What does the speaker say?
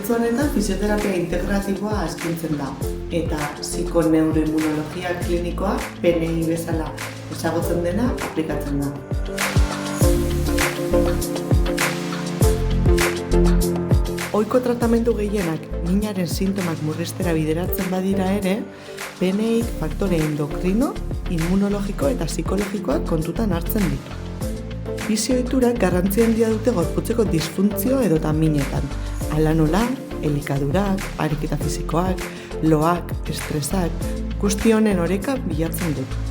Zentzu honetan fisioterapia integratiboa eskaintzen da eta psikoneuroimmunologia klinikoa PNI bezala ezagutzen dena aplikatzen da. Ohiko tratamendu gehienak minaren sintomak murriztera bideratzen badira ere, PNIk faktore endokrino, immunologiko eta psikologikoak kontutan hartzen ditu. Fisio-ohiturak garrantzi handia dute gorputzeko disfuntzio edota minetan. Hala nola, elikadurak, ariketa fisikoak, loak, estresak, guzti honen oreka bilatzen dut.